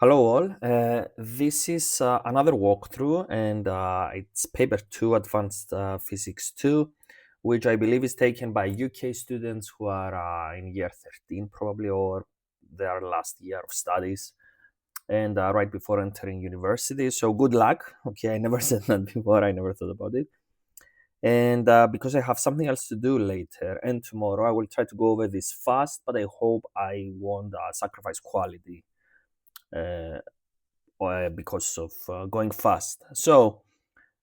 Hello all, this is another walkthrough and it's paper 2, Advanced Physics 2, which I believe is taken by UK students who are in year 13 probably, or their last year of studies, and right before entering university. So good luck. Okay, I never said that before, I never thought about it. And because I have something else to do later and tomorrow, I will try to go over this fast, but I hope I won't sacrifice quality. Because of going fast. So,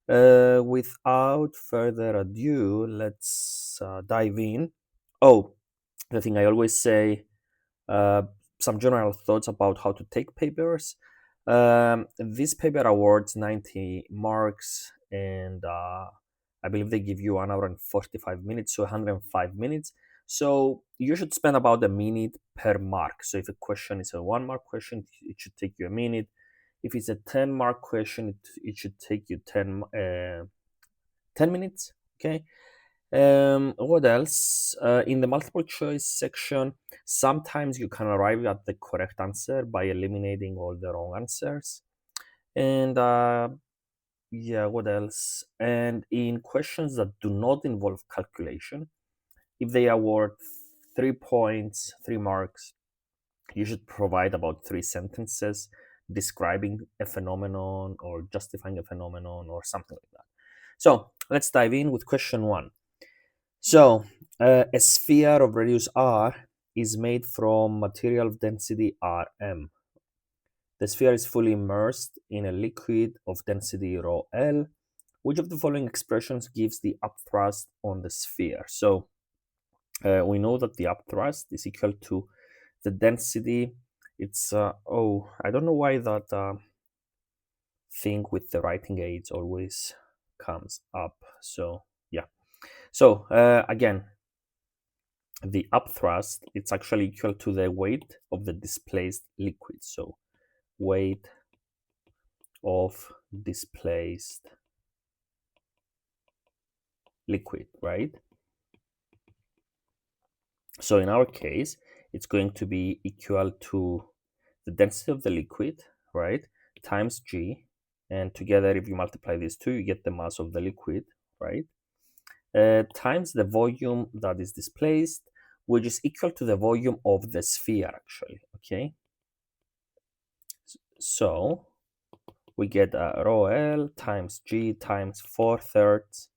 without further ado, let's dive in. Oh, the thing I always say, uh, some general thoughts about how to take papers. This paper awards 90 marks, and I believe they give you 1 hour and 45 minutes, so 105 minutes. So you should spend about a minute per mark. So if a question is a 1 mark question, it should take you a minute. If it's a 10 mark question, it should take you 10 minutes. Okay. What else? In the multiple choice section, sometimes you can arrive at the correct answer by eliminating all the wrong answers. And yeah, what else? And in questions that do not involve calculation, if they award 3 points, 3 marks, you should provide about 3 sentences describing a phenomenon or justifying a phenomenon or something like that. So let's dive in with question 1. So a sphere of radius r is made from material of density Rm. The sphere is fully immersed in a liquid of density rho L. Which of the following expressions gives the upthrust on the sphere? So we know that the upthrust is equal to the density. It's I don't know why that thing with the writing aids always comes up. So yeah. So again, the upthrust, it's actually equal to the weight of the displaced liquid. So weight of displaced liquid, right? So in our case, it's going to be equal to the density of the liquid, right, times G. And together, if you multiply these two, you get the mass of the liquid, right? Times the volume that is displaced, which is equal to the volume of the sphere, actually, okay? So we get rho L times G times 4/3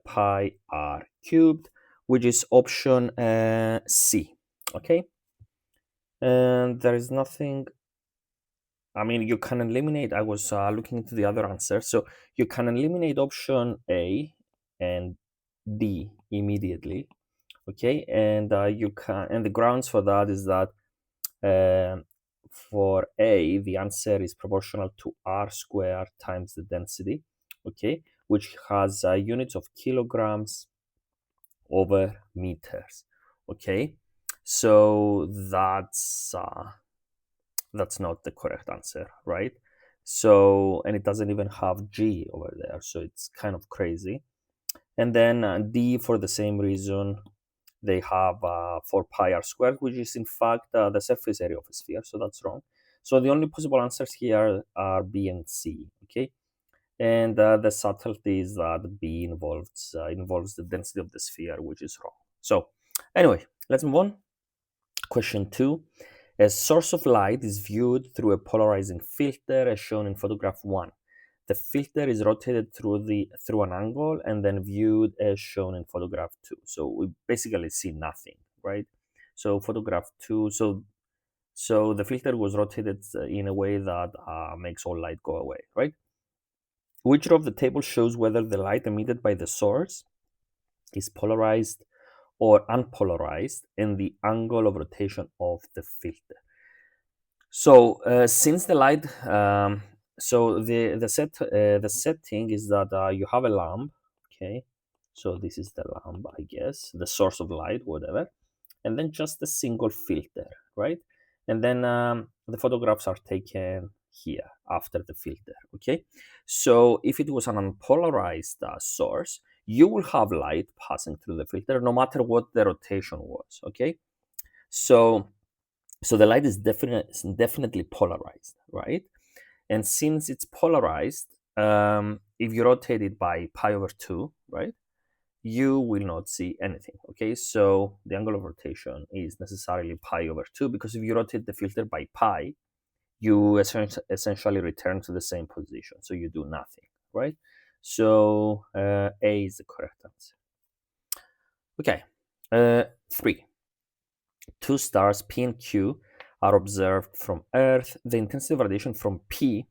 pi r cubed, which is option C, okay? And there is nothing, I mean, you can eliminate, I was looking into the other answer, so you can eliminate option A and D immediately, okay? And you can, and the grounds for that is that for A, the answer is proportional to r squared times the density, okay, which has units of kilograms over meters, okay? So that's not the correct answer, right? So, and it doesn't even have G over there, so it's kind of crazy. And then D, for the same reason, they have 4 pi r squared, which is in fact the surface area of a sphere, so that's wrong. So the only possible answers here are B and C, okay? And the subtlety is that B involves the density of the sphere, which is wrong. So anyway, let's move on. Question 2. A source of light is viewed through a polarizing filter as shown in photograph 1. The filter is rotated through an angle and then viewed as shown in photograph 2. So we basically see nothing, right? So photograph 2, so the filter was rotated in a way that makes all light go away, right? Which of the table shows whether the light emitted by the source is polarized or unpolarized and the angle of rotation of the filter? So since the light, so the setting is that you have a lamp, okay. So this is the lamp, I guess, the source of light, whatever, and then just a single filter, right? And then the photographs are taken here after the filter, okay. So if it was an unpolarized source, you will have light passing through the filter no matter what the rotation was, okay. So So the light is definitely polarized, right? And since it's polarized, if you rotate it by pi over 2, right, you will not see anything. Okay, so the angle of rotation is necessarily pi over 2, because if you rotate the filter by pi, you essentially return to the same position, so you do nothing, right? So A is the correct answer. Okay, 3. Two stars P and Q are observed from Earth. The intensity of radiation from P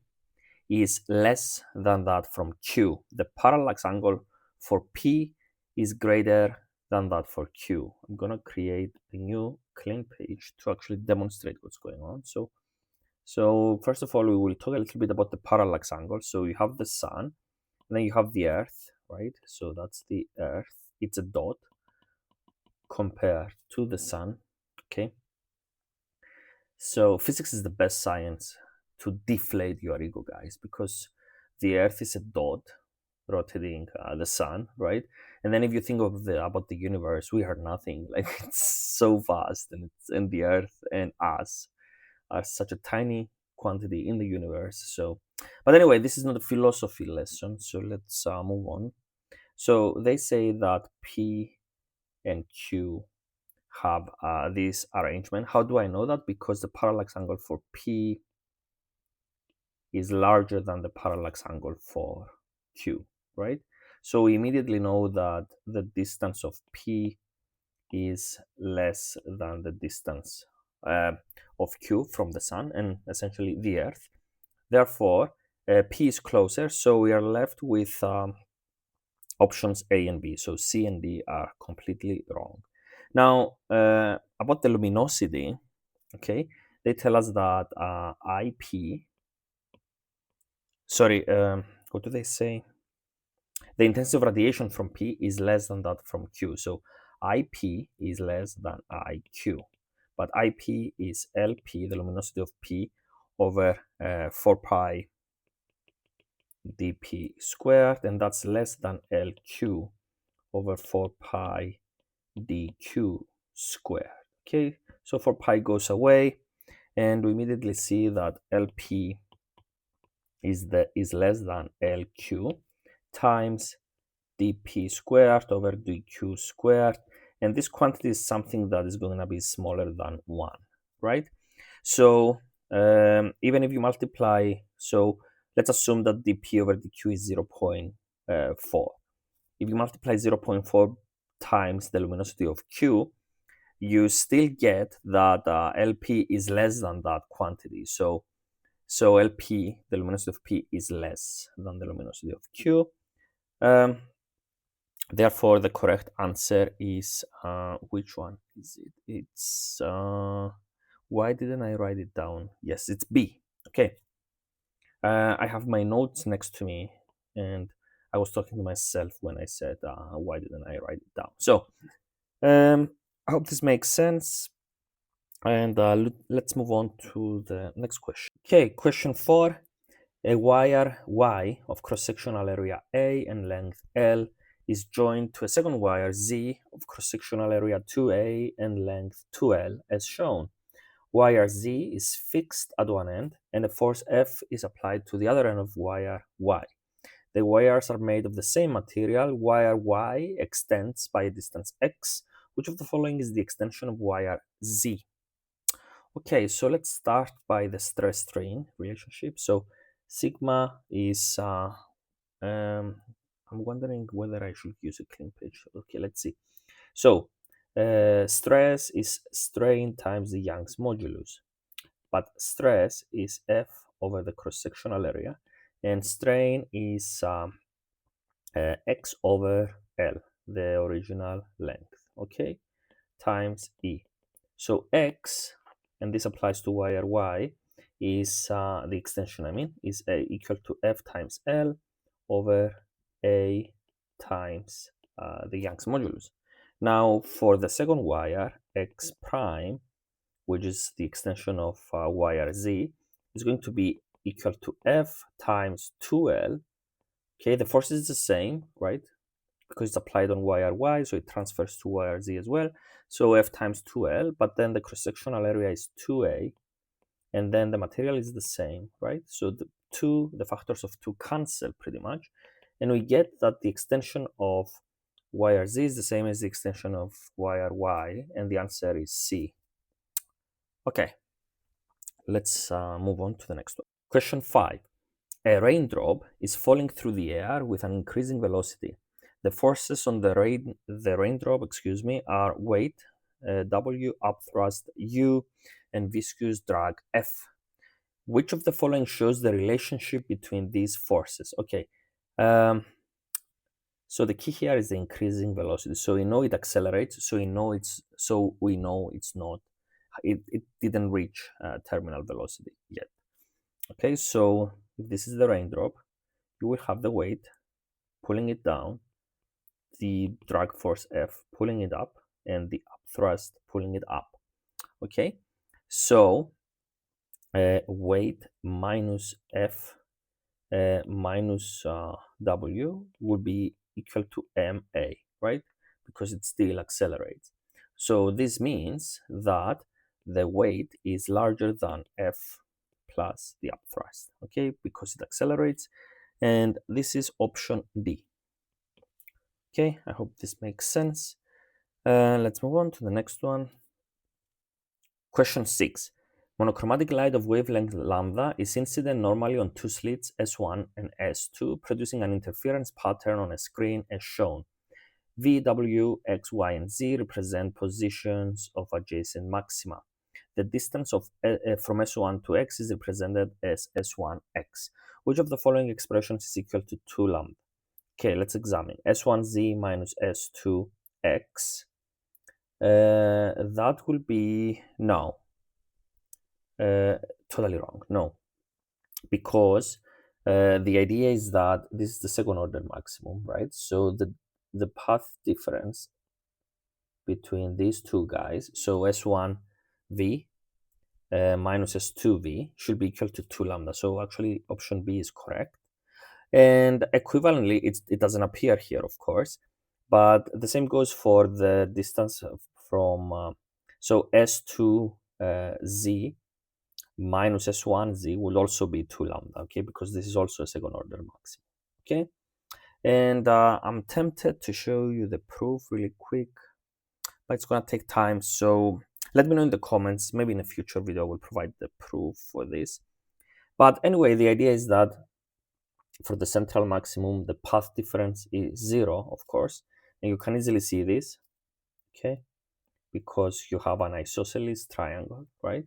is less than that from Q. The parallax angle for P is greater than that for Q. I'm going to create a new clean page to actually demonstrate what's going on. So first of all, we will talk a little bit about the parallax angle. So you have the sun, and then you have the Earth, right? So that's the Earth. It's a dot compared to the sun, okay? So physics is the best science to deflate your ego, guys, because the Earth is a dot rotating the sun, right? And then if you think of about the universe, we are nothing. Like, it's so vast, and the Earth and us are such a tiny quantity in the universe. So, but anyway, this is not a philosophy lesson, so let's move on. So they say that P and Q have this arrangement. How do I know that? Because the parallax angle for P is larger than the parallax angle for Q, right? So we immediately know that the distance of P is less than the distance of Q from the sun and essentially the Earth. Therefore, P is closer, so we are left with options A and B. So C and D are completely wrong. Now, about the luminosity, okay, they tell us that IP, sorry, what do they say? The intensity of radiation from P is less than that from Q. So IP is less than IQ. But IP is LP, the luminosity of P, over 4 pi dp squared, and that's less than LQ over 4 pi dq squared. Okay, so 4 pi goes away, and we immediately see that LP is less than LQ times dp squared over dq squared, and this quantity is something that is going to be smaller than 1, right? So even if you multiply, so let's assume that dp over dq is 0.4. If you multiply 0.4 times the luminosity of q, you still get that LP is less than that quantity. So LP, the luminosity of P, is less than the luminosity of Q. Therefore, the correct answer is which one is it? It's why didn't I write it down? Yes, it's B. Okay. I have my notes next to me, and I was talking to myself when I said why didn't I write it down? So I hope this makes sense. And let's move on to the next question. Okay, question 4. A wire Y of cross-sectional area A and length L is joined to a second wire Z of cross-sectional area 2A and length 2L as shown. Wire Z is fixed at one end and a force F is applied to the other end of wire Y. The wires are made of the same material. Wire Y extends by a distance x. Which of the following is the extension of wire Z? Okay, so let's start by the stress-strain relationship. So sigma is, I'm wondering whether I should use a clean page. Okay, let's see. So stress is strain times the Young's modulus, but stress is F over the cross-sectional area, and strain is X over L, the original length, okay, times E. So X, and this applies to wire Y, is the extension, is equal to F times L over A times the Young's modulus. Now, for the second wire, X prime, which is the extension of wire Z, is going to be equal to F times 2L. Okay, the force is the same, right? because it's applied on wire Y, so it transfers to wire Z as well. So F times 2L, but then the cross-sectional area is 2A, and then the material is the same, right? So the factors of 2 cancel pretty much, and we get that the extension of wire Z is the same as the extension of wire Y, and the answer is C. Okay, let's move on to the next one. Question 5. A raindrop is falling through the air with an increasing velocity. The forces on the raindrop, are weight W, upthrust U, and viscous drag F. Which of the following shows the relationship between these forces? Okay, so the key here is the increasing velocity. So we know it accelerates. So we know it's not. It didn't reach terminal velocity yet. Okay, so if this is the raindrop, you will have the weight pulling it down, the drag force F pulling it up, and the upthrust pulling it up. Okay, so weight minus F minus W would be equal to ma, right? Because it still accelerates. So this means that the weight is larger than F plus the upthrust, okay, because it accelerates. And this is option D. Okay, I hope this makes sense. Let's move on to the next one. Question 6. Monochromatic light of wavelength lambda is incident normally on two slits S1 and S2, producing an interference pattern on a screen as shown. V, W, X, Y, and Z represent positions of adjacent maxima. The distance from S1 to X is represented as S1X. Which of the following expressions is equal to 2 lambda? Okay, let's examine. S1Z minus S2X. That will be no. Totally wrong. No, because the idea is that this is the second order maximum, right? So the path difference between these two guys, so S1V minus S2V, should be equal to 2 lambda. So actually, option B is correct. And equivalently, it doesn't appear here, of course, but the same goes for the distance from so S2Z minus S1Z will also be 2 lambda, okay, because this is also a second order maximum, okay? And I'm tempted to show you the proof really quick, but it's gonna take time, so let me know in the comments. Maybe in a future video I will provide the proof for this. But anyway, the idea is that for the central maximum, the path difference is 0, of course, and you can easily see this, okay, because you have an isosceles triangle, right?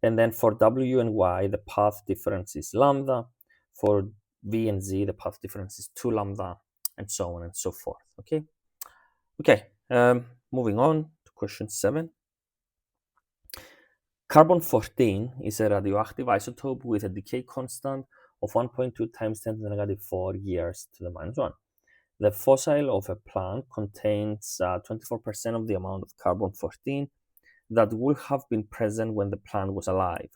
And then for W and Y, the path difference is lambda. For V and Z, the path difference is 2 lambda, and so on and so forth, okay? Okay, moving on to question 7. Carbon-14 is a radioactive isotope with a decay constant of 1.2 times 10 to the negative 4 years to the minus 1. The fossil of a plant contains 24% of the amount of carbon-14 that would have been present when the plant was alive.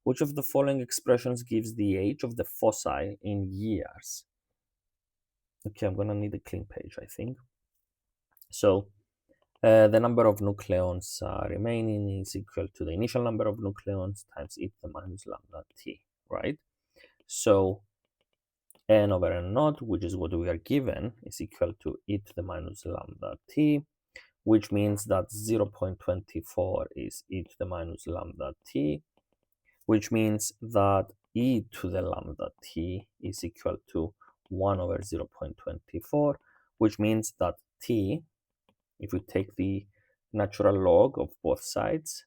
Which of the following expressions gives the age of the fossil in years? Okay, I'm gonna need a clean page, I think. So the number of nucleons remaining is equal to the initial number of nucleons times e to the minus lambda t, right? So n over n naught, which is what we are given, is equal to e to the minus lambda t, which means that 0.24 is e to the minus lambda t, which means that e to the lambda t is equal to 1 over 0.24, which means that t, if we take the natural log of both sides,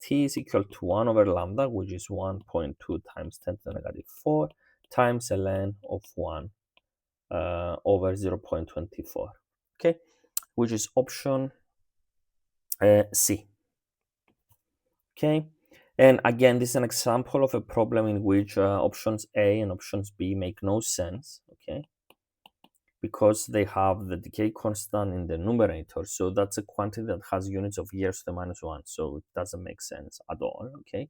t is equal to 1 over lambda, which is 1.2 times 10 to the negative 4, times ln of 1 over 0.24, okay, which is option C. Okay, and again, this is an example of a problem in which options A and options B make no sense, okay, because they have the decay constant in the numerator. So that's a quantity that has units of years to the minus 1. So it doesn't make sense at all, okay?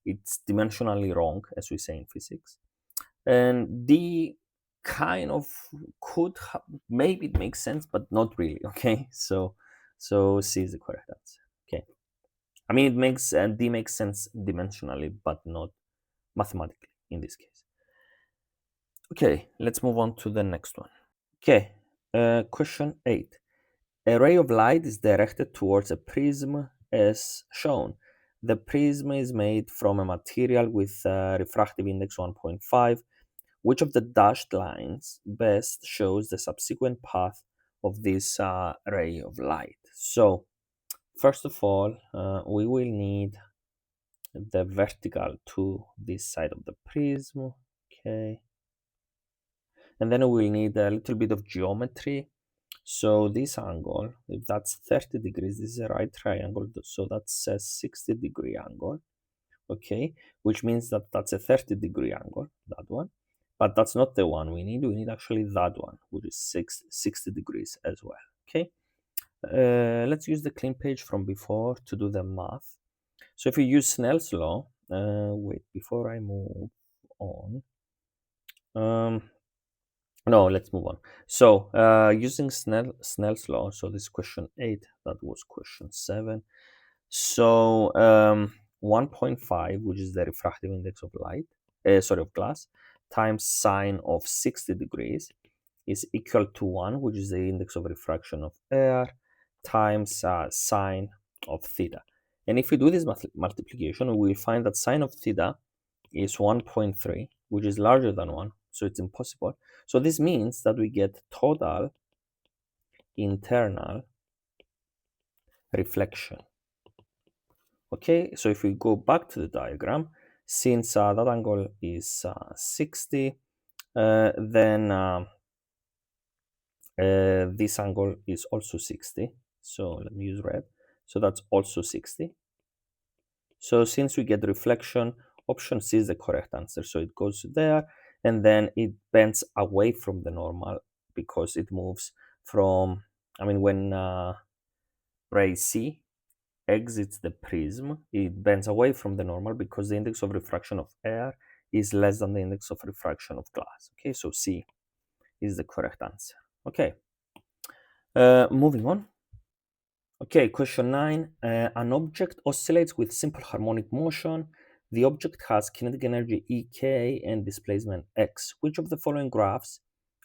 It's dimensionally wrong, as we say in physics. And D kind of maybe it makes sense, but not really. Okay, so C is the correct answer. Okay, I mean it makes D makes sense dimensionally, but not mathematically in this case. Okay, let's move on to the next one. Okay, question 8. A ray of light is directed towards a prism as shown. The prism is made from a material with a refractive index 1.5. Which of the dashed lines best shows the subsequent path of this ray of light? So, first of all, we will need the vertical to this side of the prism. Okay. And then we'll need a little bit of geometry. So this angle, if that's 30 degrees, this is a right triangle. So that's a 60-degree angle. Okay, which means that that's a 30-degree angle, that one. But that's not the one we need. We need actually that one, which is 60 degrees as well. Okay, let's use the clean page from before to do the math. So if you use Snell's law, wait, before I move on, no, let's move on. So using Snell's law, so this is question 8, that was question 7. So 1.5, which is the refractive index of light, of glass, times sine of 60 degrees is equal to 1, which is the index of refraction of air, times sine of theta. And if we do this multiplication, we will find that sine of theta is 1.3, which is larger than 1, so it's impossible. So this means that we get total internal reflection. Okay, so if we go back to the diagram, since that angle is 60, then this angle is also 60. So let me use red. So that's also 60. So since we get reflection, option C is the correct answer. So it goes there, and then it bends away from the normal because it moves from, when ray C exits the prism, it bends away from the normal because the index of refraction of air is less than the index of refraction of glass. Okay, so C is the correct answer. Okay, moving on. Okay, question 9. An object oscillates with simple harmonic motion. The object has kinetic energy Ek and displacement x. Which of the following graphs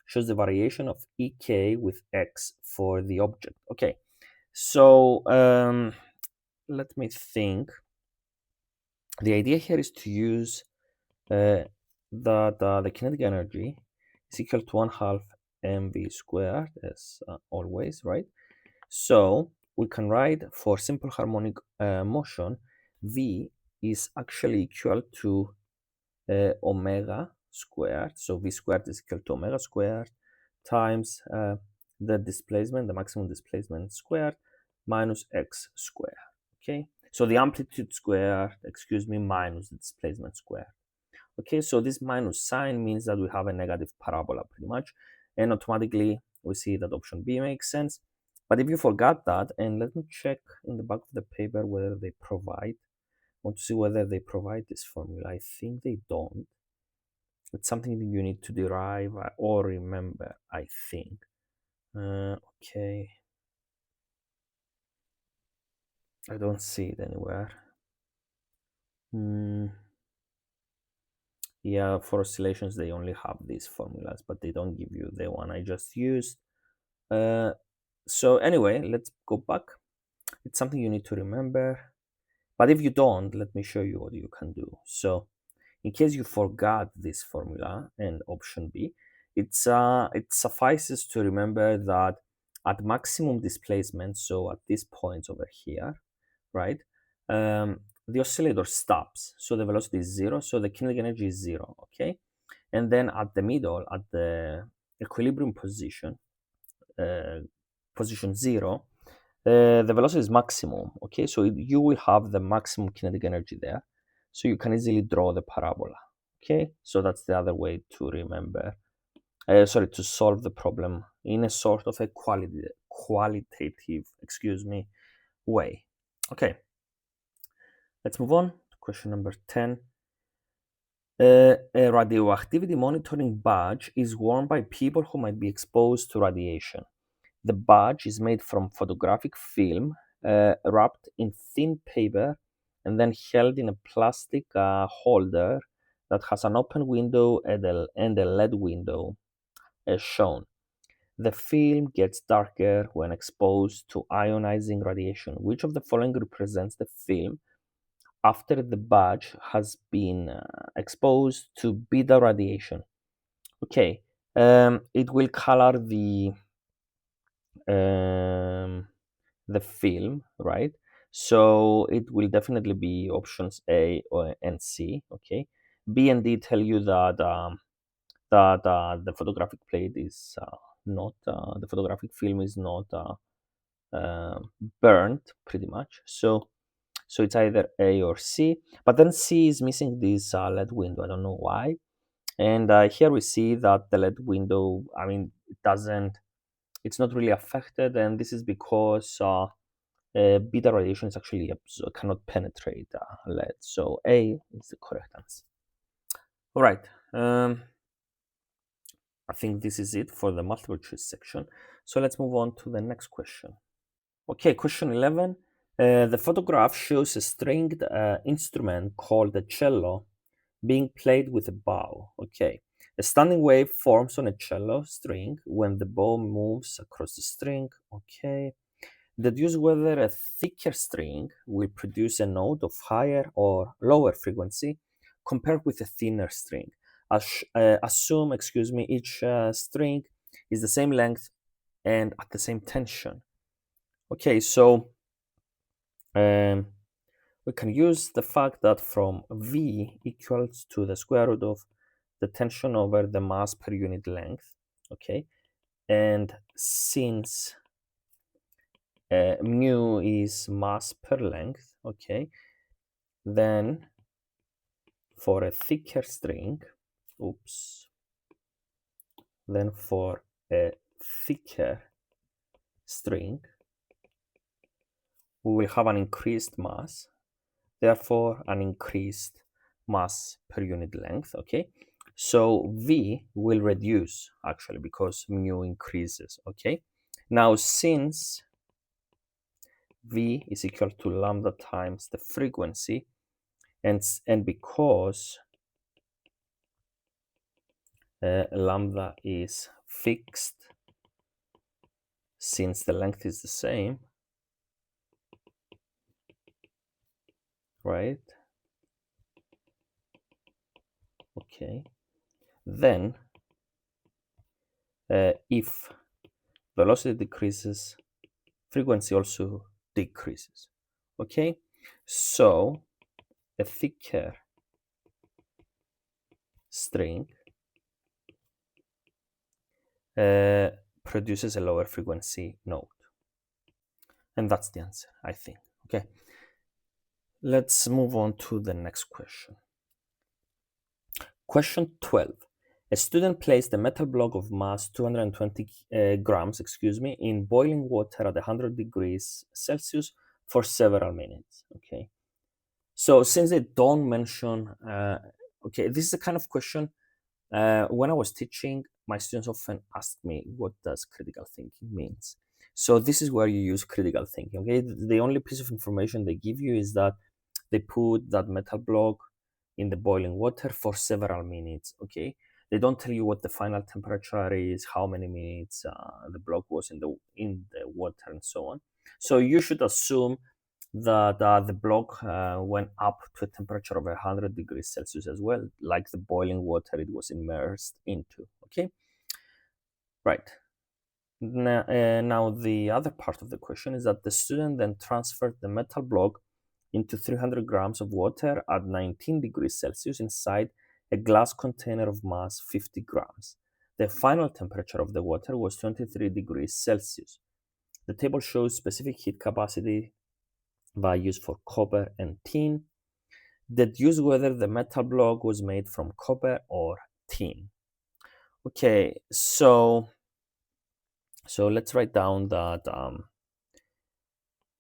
shows the variation of Ek with x for the object? Okay, so let me think. The idea here is to use the kinetic energy is equal to 1/2 mv squared as always, right? So we can write for simple harmonic motion, v is actually equal to omega squared. So v squared is equal to omega squared times the displacement, the maximum displacement squared, minus x squared. Okay, so the amplitude squared, minus the displacement squared. Okay, so this minus sign means that we have a negative parabola pretty much, and automatically we see that option B makes sense. But if you forgot that, and let me check in the back of the paper whether they provide, I want to see whether they provide this formula. I think they don't. It's something that you need to derive or remember, I think. Okay. I don't see it anywhere. Yeah, for oscillations, they only have these formulas, but they don't give you the one I just used. So anyway, let's go back. It's something you need to remember. But if you don't, let me show you what you can do. So in case you forgot this formula and option B, it suffices to remember that at maximum displacement, so at this point over here, right, the oscillator stops. So the velocity is 0, so the kinetic energy is 0, okay? And then at the middle, at the equilibrium position, position 0, the velocity is maximum, okay? So you will have the maximum kinetic energy there. So you can easily draw the parabola, okay? So that's the other way to remember, to solve the problem in a sort of a qualitative, way. Okay, let's move on to question number 10. A radioactivity monitoring badge is worn by people who might be exposed to radiation. The badge is made from photographic film, wrapped in thin paper, and then held in a plastic holder that has an open window and a LED window, as shown. The film gets darker when exposed to ionizing radiation. Which of the following represents the film after the badge has been exposed to beta radiation? Okay, it will color um, the film, right? So it will definitely be options A and C. Okay, B and D tell you that the photographic plate is not the photographic film is not burnt, pretty much. So it's either A or C. But then C is missing this LED window. I don't know why. And here we see that the LED window, I mean, it's not really affected, and this is because beta radiation is actually cannot penetrate LED. So A is the correct answer. All right. I think this is it for the multiple choice section. So let's move on to the next question. Okay, question 11. The photograph shows a stringed instrument called a cello being played with a bow. Okay. A standing wave forms on a cello string when the bow moves across the string. Okay. Deduce whether a thicker string will produce a note of higher or lower frequency compared with a thinner string. Assume, each string is the same length and at the same tension. Okay, so we can use the fact that from V equals to the square root of the tension over the mass per unit length. Okay, and since mu is mass per length, okay, then for a thicker string, then for a thicker string, we will have an increased mass, therefore an increased mass per unit length, okay? So V will reduce actually because mu increases, okay? Now, since V is equal to lambda times the frequency, and because lambda is fixed since the length is the same, right? Okay, then if velocity decreases, frequency also decreases. Okay, so a thicker string produces a lower frequency note. And that's the answer, I think. Okay, let's move on to the next question. Question 12. A student placed a metal block of mass 220 grams, in boiling water at 100 degrees Celsius for several minutes. Okay, so since they don't mention, okay, this is the kind of question when I was teaching, my students often ask me, what does critical thinking means? So this is where you use critical thinking. Okay, the only piece of information they give you is that they put that metal block in the boiling water for several minutes. Okay, they don't tell you what the final temperature is, how many minutes the block was in the water, and so on. So you should assume that the block went up to a temperature of 100 degrees Celsius as well, like the boiling water it was immersed into. Okay, right. Now the other part of the question is that the student then transferred the metal block into 300 grams of water at 19 degrees Celsius inside a glass container of mass 50 grams. The final temperature of the water was 23 degrees Celsius. The table shows specific heat capacity values for copper and tin. Deduce whether the metal block was made from copper or tin. Okay, so let's write down that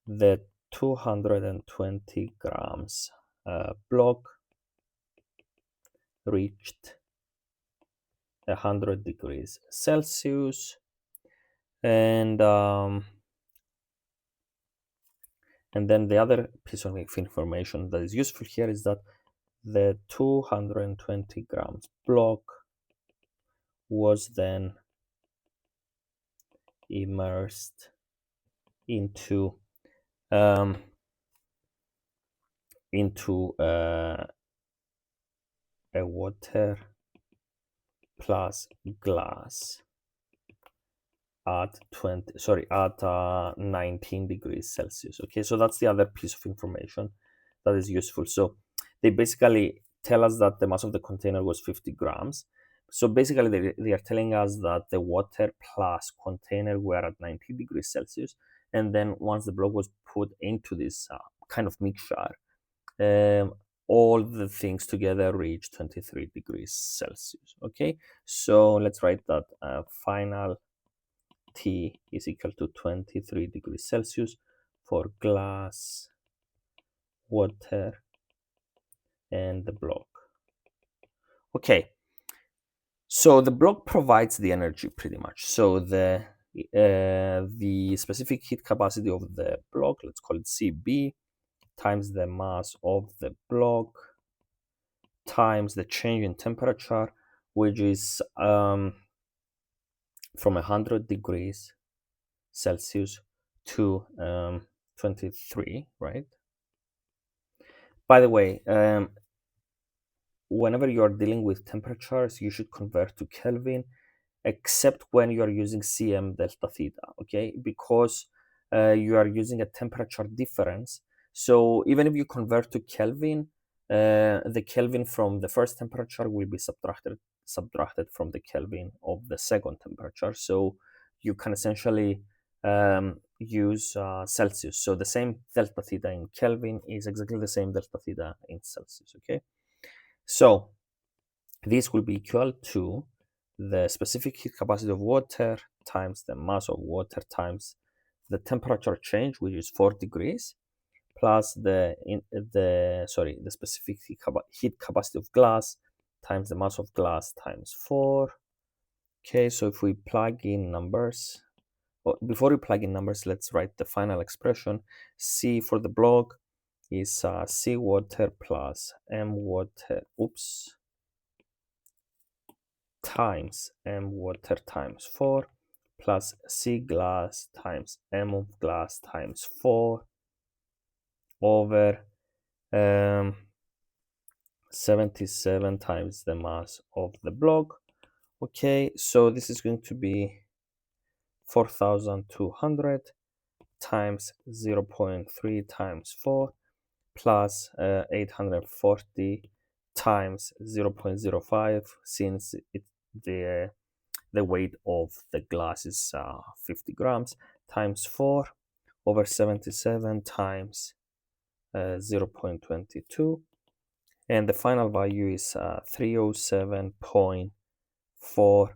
the 220 grams block reached 100 degrees Celsius. And then the other piece of information that is useful here is that the 220 grams block was then immersed into a water plus glass at 19 degrees Celsius. Okay, so that's the other piece of information that is useful. So they basically tell us that the mass of the container was 50 grams. So basically they are telling us that the water plus container were at 90 degrees Celsius, and then once the block was put into this kind of mixture, all the things together reach 23 degrees Celsius. Okay, so let's write that final T is equal to 23 degrees Celsius for glass, water, and the block. Okay, so the block provides the energy pretty much. So the specific heat capacity of the block, let's call it CB, times the mass of the block times the change in temperature, which is from 100 degrees Celsius to 23, right? By the way, whenever you are dealing with temperatures, you should convert to Kelvin, except when you are using cm delta theta, okay? Because you are using a temperature difference. So even if you convert to Kelvin, the Kelvin from the first temperature will be subtracted from the Kelvin of the second temperature. So you can essentially use Celsius. So the same delta theta in Kelvin is exactly the same delta theta in Celsius, okay? So this will be equal to the specific heat capacity of water times the mass of water times the temperature change, which is 4 degrees, plus the specific heat capacity of glass times the mass of glass times 4. Okay, so if we plug in numbers, before we plug in numbers, let's write the final expression. C for the block is C water plus M water, times M water times 4 plus C glass times M of glass times 4 over 77 times the mass of the block. Okay, so this is going to be 4,200 times 0.3 times 4 plus 840 times 0.05, since the weight of the glass is 50 grams, times 4 over 77 times 0.22, and the final value is 307.4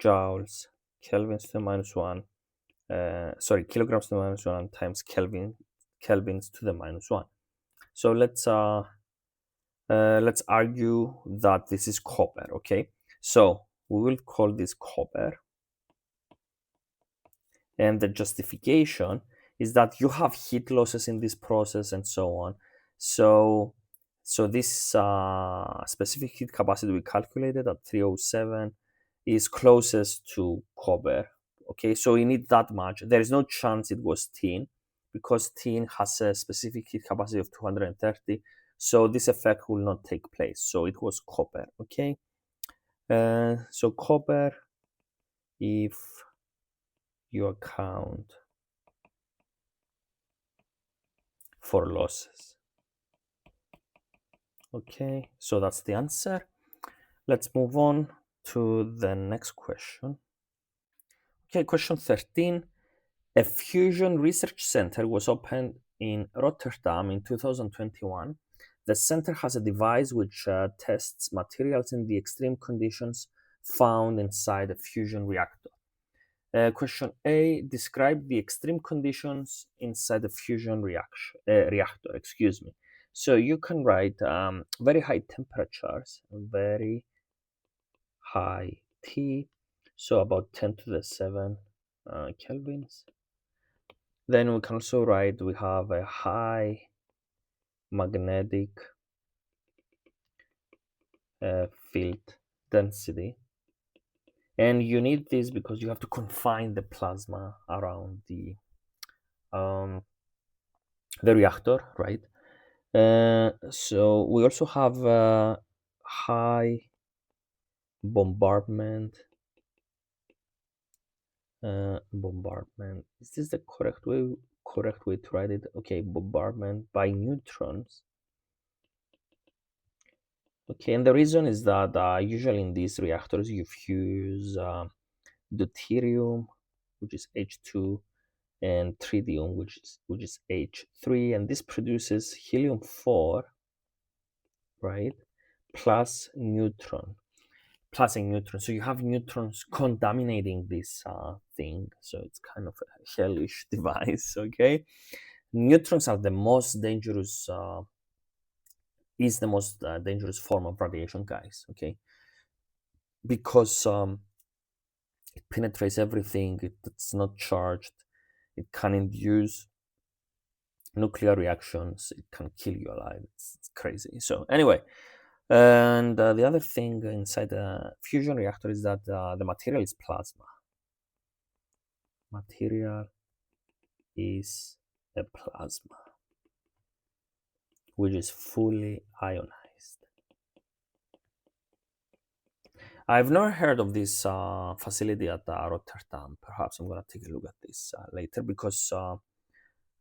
joules kelvins to the minus 1 kilograms to the minus 1 times kelvins to the minus 1. So let's argue that this is copper. Okay, so we will call this copper, and the justification is that you have heat losses in this process and so on. So this specific heat capacity we calculated at 307 is closest to copper. Okay, so you need that much. There is no chance it was tin, because tin has a specific heat capacity of 230. So this effect will not take place. So it was copper. Okay, so copper, if you account for losses. Okay, so that's the answer. Let's move on to the next question. Okay, question 13. A fusion research center was opened in Rotterdam in 2021. The center has a device which tests materials in the extreme conditions found inside a fusion reactor. Question A, describe the extreme conditions inside the fusion reactor. So you can write very high temperatures, very high T, so about 10 to the 7 kelvins. Then we can also write we have a high magnetic field density. And you need this because you have to confine the plasma around the reactor, right? So we also have high bombardment. Bombardment. Is this the correct way? Correct way to write it? Okay, bombardment by neutrons. Okay, and the reason is that usually in these reactors you fuse deuterium, which is H2, and tritium, which is H3, and this produces helium-4, right? Plus neutron, plus a neutron. So you have neutrons contaminating this thing. So it's kind of a hellish device. Okay, neutrons are the most dangerous. Is the most dangerous form of radiation, guys. Okay, because it penetrates everything. It's not charged. It can induce nuclear reactions. It can kill you alive. It's crazy. So anyway, and the other thing inside the fusion reactor is that the material is plasma. Material is a plasma, which is fully ionized. I've never heard of this facility at Rotterdam. Perhaps I'm going to take a look at this later because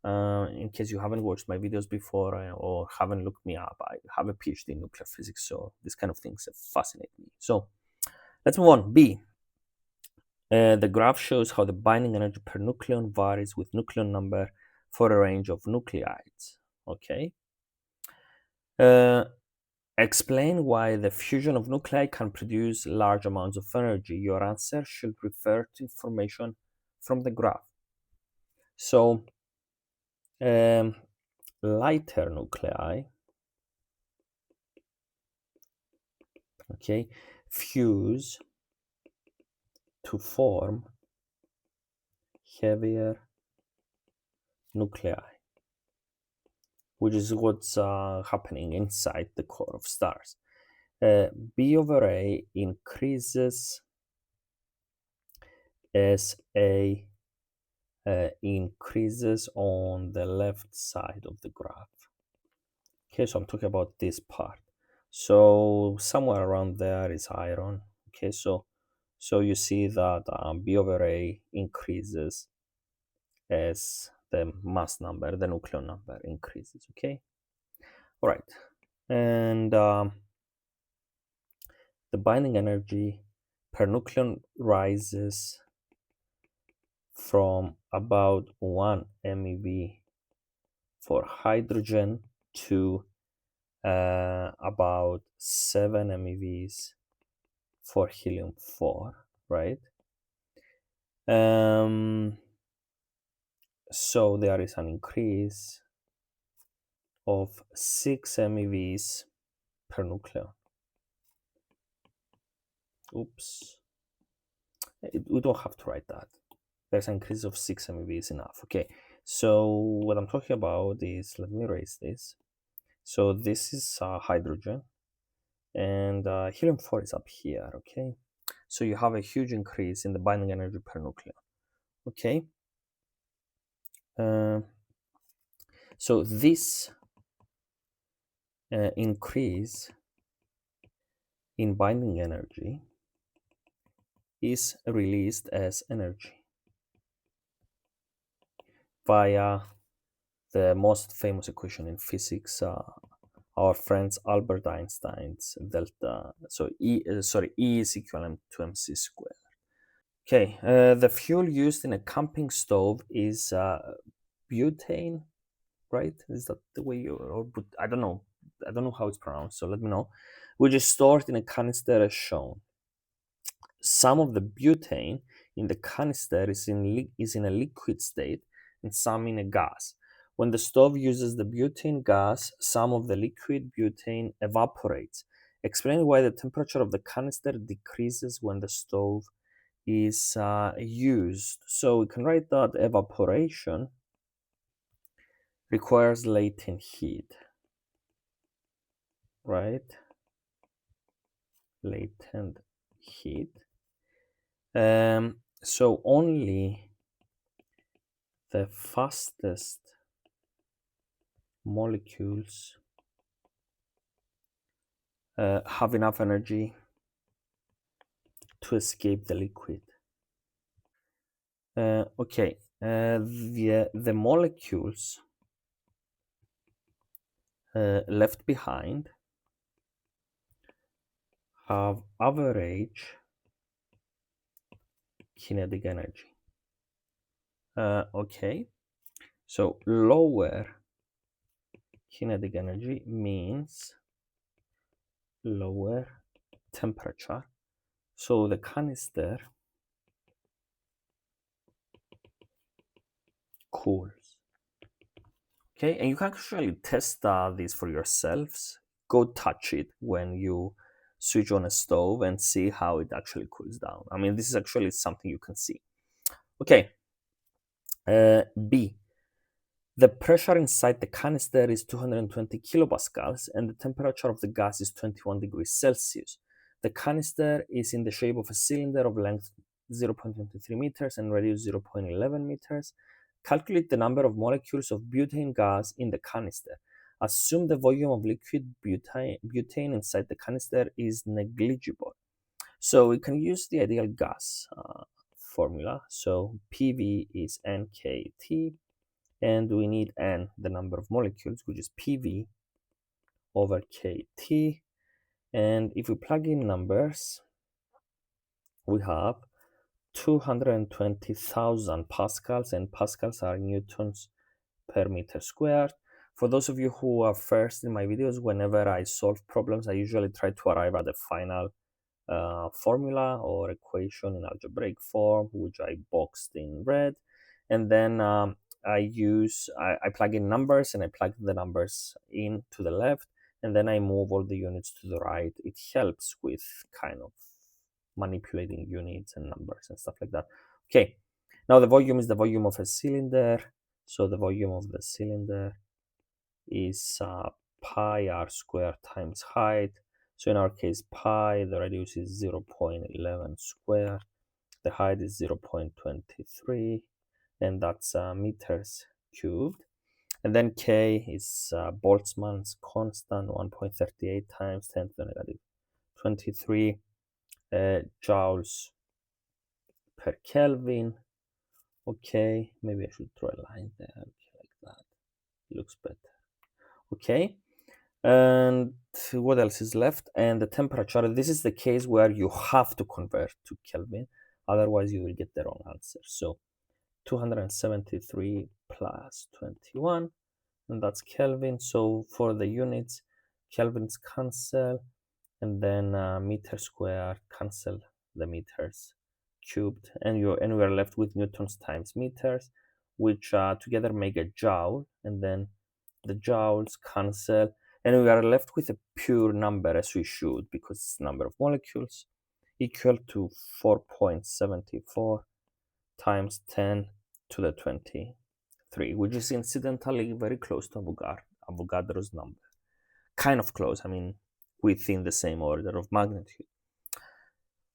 in case you haven't watched my videos before or haven't looked me up, I have a PhD in nuclear physics, so this kind of things fascinate me. So let's move on. B. The graph shows how the binding energy per nucleon varies with nucleon number for a range of nuclides. Okay. Explain why the fusion of nuclei can produce large amounts of energy. Your answer should refer to information from the graph. So, lighter nuclei, okay, fuse to form heavier nuclei, which is what's happening inside the core of stars. B over A increases as A increases on the left side of the graph. Okay, so I'm talking about this part. So somewhere around there is iron. Okay, so you see that B over A increases as the mass number, the nucleon number increases. Okay, all right, and the binding energy per nucleon rises from about 1 MeV for hydrogen to about 7 MeVs for helium-4, right? So there is an increase of 6 MeVs per nucleon. Oops. We don't have to write that. There's an increase of 6 MeVs enough. Okay, so what I'm talking about is, let me erase this. So this is hydrogen, and helium-4 is up here, okay? So you have a huge increase in the binding energy per nucleon, okay? So this increase in binding energy is released as energy via the most famous equation in physics, our friends Albert Einstein's delta. So E is equivalent to mc squared. Okay, the fuel used in a camping stove is butane, right? Is that the way you, or I don't know. I don't know how it's pronounced, so let me know. Which is stored in a canister as shown. Some of the butane in the canister is in a liquid state and some in a gas. When the stove uses the butane gas, some of the liquid butane evaporates. Explain why the temperature of the canister decreases when the stove is used. So we can write that evaporation requires latent heat, right? Latent heat. So only the fastest molecules have enough energy to escape the liquid. The molecules left behind have average kinetic energy. So lower kinetic energy means lower temperature. So the canister cools. Okay, and you can actually test this for yourselves. Go touch it when you switch on a stove and see how it actually cools down. I mean, this is actually something you can see. Okay, B. The pressure inside the canister is 220 kilopascals and the temperature of the gas is 21 degrees Celsius. The canister is in the shape of a cylinder of length 0.23 meters and radius 0.11 meters. Calculate the number of molecules of butane gas in the canister. Assume the volume of liquid butane inside the canister is negligible. So we can use the ideal gas formula. So PV is NKT, and we need N, the number of molecules, which is PV over KT. And if we plug in numbers, we have 220,000 pascals, and pascals are newtons per meter squared. For those of you who are first in my videos, whenever I solve problems, I usually try to arrive at the final formula or equation in algebraic form, which I boxed in red. And then I plug in numbers and I plug the numbers in to the left, and then I move all the units to the right. It helps with kind of manipulating units and numbers and stuff like that. Okay, now the volume is the volume of a cylinder. So the volume of the cylinder is pi r squared times height. So in our case, pi, the radius is 0.11 squared. The height is 0.23, and that's meters cubed. And then K is Boltzmann's constant, 1.38 times 10 to the negative 23 joules per Kelvin. Okay, maybe I should draw a line there, like that. Looks better. Okay, and what else is left? And the temperature. This is the case where you have to convert to Kelvin, otherwise you will get the wrong answer. So 273 plus 21, and that's Kelvin. So for the units, Kelvins cancel, and then meter squared cancel the meters cubed, and we are left with newtons times meters, which together make a joule, and then the joules cancel, and we are left with a pure number, as we should, because it's number of molecules, equal to 4.74 times 10 to the 23, which is incidentally very close to Avogadro's number. Kind of close, I mean, within the same order of magnitude.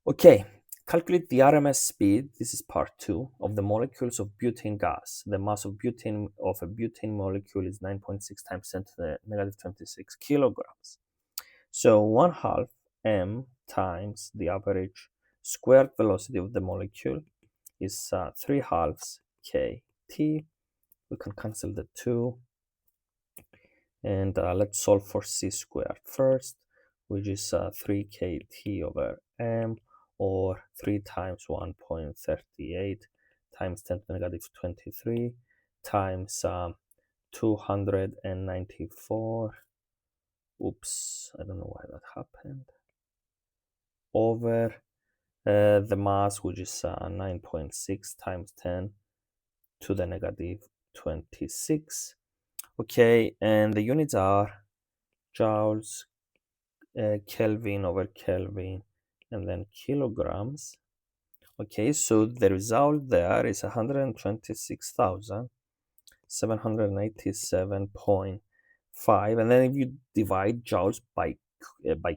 Okay, calculate the RMS speed, this is part 2, of the molecules of butane gas. The mass of a butane molecule is 9.6 times 10 to the negative 26 kilograms. So 1/2 m times the average squared velocity of the molecule is 3/2 kt. We can cancel the 2, and let's solve for c squared first, which is 3 kt over m, or 3 times 1.38 times 10 to the negative 23 times 294. Oops, I don't know why that happened. Over the mass, which is 9.6 times 10 to the negative 26. Okay, and the units are joules, Kelvin over Kelvin, and then kilograms. Okay, so the result there is 126,787.5, and then if you divide joules by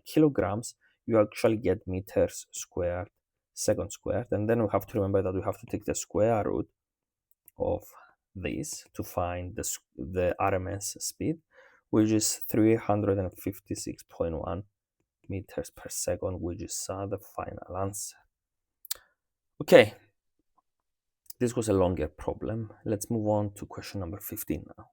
kilograms, you actually get meters squared, second squared, and then we have to remember that we have to take the square root of this to find the RMS speed, which is 356.1 meters per second, which is the final answer. Okay, this was a longer problem. Let's move on to question number 15 now.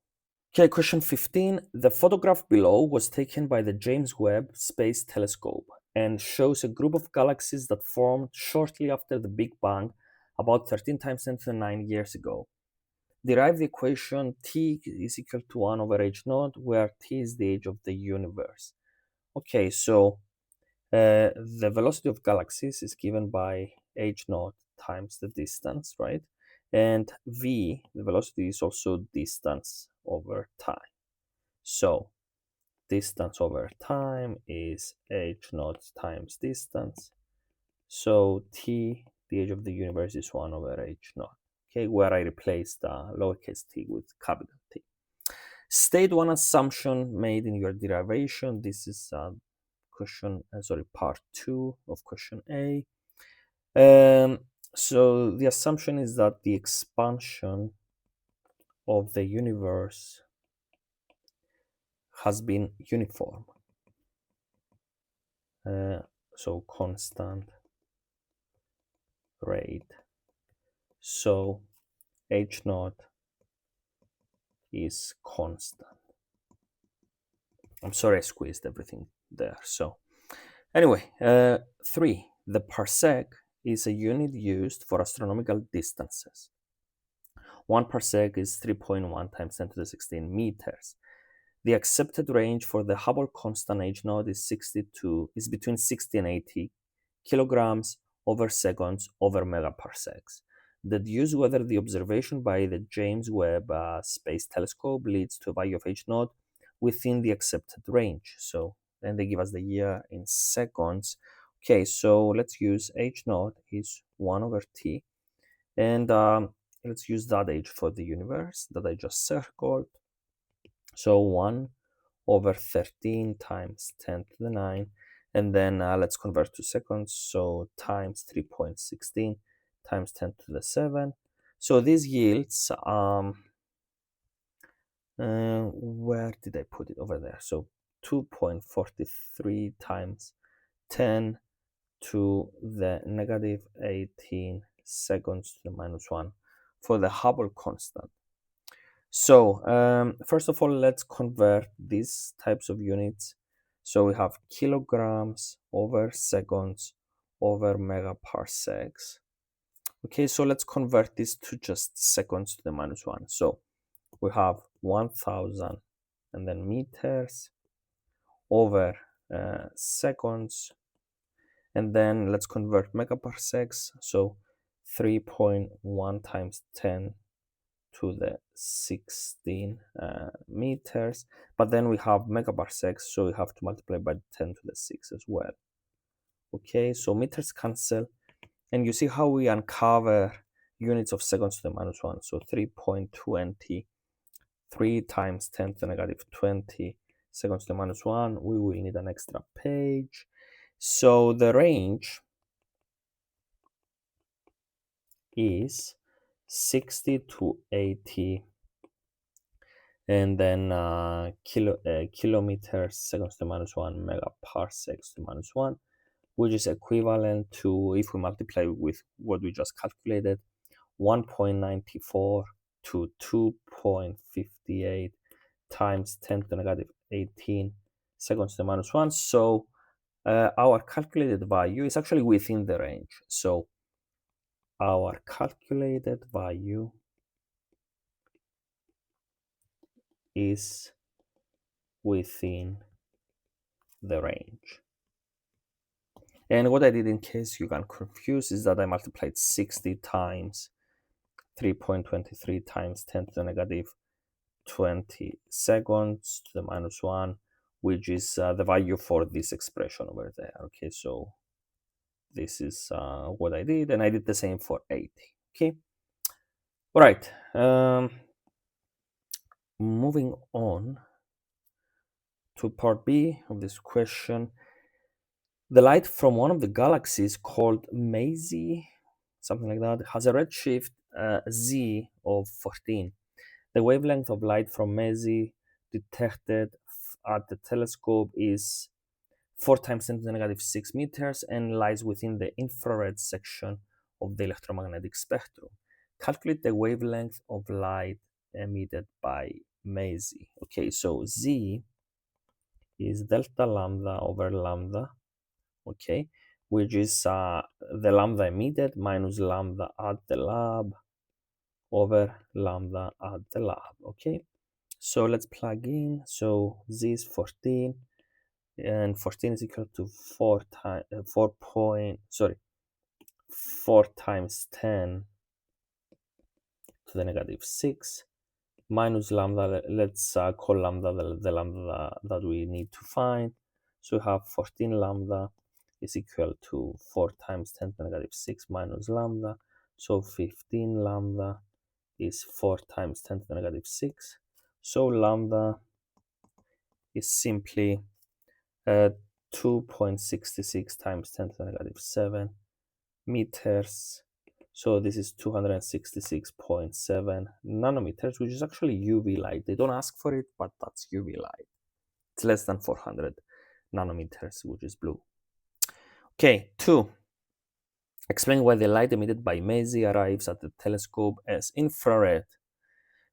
Okay, question 15. The photograph below was taken by the James Webb Space Telescope and shows a group of galaxies that formed shortly after the Big Bang about 13 times 10 to the 9 years ago. Derive the equation T is equal to 1 over h naught, where T is the age of the universe. Okay, so the velocity of galaxies is given by h naught times the distance, right? And v, the velocity, is also distance over time. So distance over time is h naught times distance. So t, the age of the universe, is 1 over h naught. Okay, where I replaced lowercase t with capital T. State one assumption made in your derivation. This is part 2 of question A. So the assumption is that the expansion of the universe has been uniform. So constant rate. So h naught is constant. I'm sorry I squeezed everything there. So anyway, 3. The parsec is a unit used for astronomical distances. 1 parsec is 3.1 times 10 to the 16 meters. The accepted range for the Hubble constant h naught is between 60 and 80 kilograms over seconds over megaparsecs. Deduce whether the observation by the James Webb Space Telescope leads to a value of h naught within the accepted range. So then they give us the year in seconds. Okay, so let's use h naught is 1 over t, and let's use that h for the universe that I just circled. So 1 over 13 times 10 to the 9, and then let's convert to seconds. So times 3.16 times 10 to the 7. So this yields, where did I put it? Over there. So 2.43 times 10 to the negative 18 seconds to the minus 1 for the Hubble constant. So first of all, let's convert these types of units. So we have kilograms over seconds over megaparsecs. Okay, so let's convert this to just seconds to the minus 1. So we have 1000 and then meters over seconds, and then let's convert megaparsecs. So 3.1 times 10 to the 16 meters, but then we have megaparsecs, so we have to multiply by 10 to the 6 as well. Okay, so meters cancel, and you see how we uncover units of seconds to the minus 1. So 3.20, 3 times 10 to the negative 20 seconds to the minus 1. We will need an extra page. So the range is 60 to 80, and then kilometers seconds to the minus 1, megaparsecs to the minus 1, which is equivalent to, if we multiply with what we just calculated, 1.94 to 2.58 times 10 to the negative 18 seconds to the minus 1. So our calculated value is actually within the range. So our calculated value is within the range. And what I did, in case you got confused, is that I multiplied 60 times 3.23 times 10 to the negative 20 seconds to the minus 1, which is the value for this expression over there. Okay, so this is what I did, and I did the same for 80. Okay, all right. Moving on to part B of this question. The light from one of the galaxies called Mazy, something like that, has a redshift Z of 14. The wavelength of light from Mazy detected at the telescope is 4 times 10 to the negative 6 meters and lies within the infrared section of the electromagnetic spectrum. Calculate the wavelength of light emitted by Mazy. Okay, so Z is delta lambda over lambda, okay, which is the lambda emitted minus lambda at the lab over lambda at the lab. Okay, so let's plug in. So Z is 14, and 14 is equal to 4 times 4 times 10 to the negative 6 minus lambda. Let's call lambda the lambda that we need to find. So we have 14 lambda is equal to 4 times 10 to the negative 6 minus lambda. So 15 lambda is 4 times 10 to the negative 6. So lambda is simply 2.66 times 10 to the negative 7 meters. So this is 266.7 nanometers, which is actually UV light. They don't ask for it, but that's UV light. It's less than 400 nanometers, which is blue. Okay, 2. Explain why the light emitted by Mazy arrives at the telescope as infrared.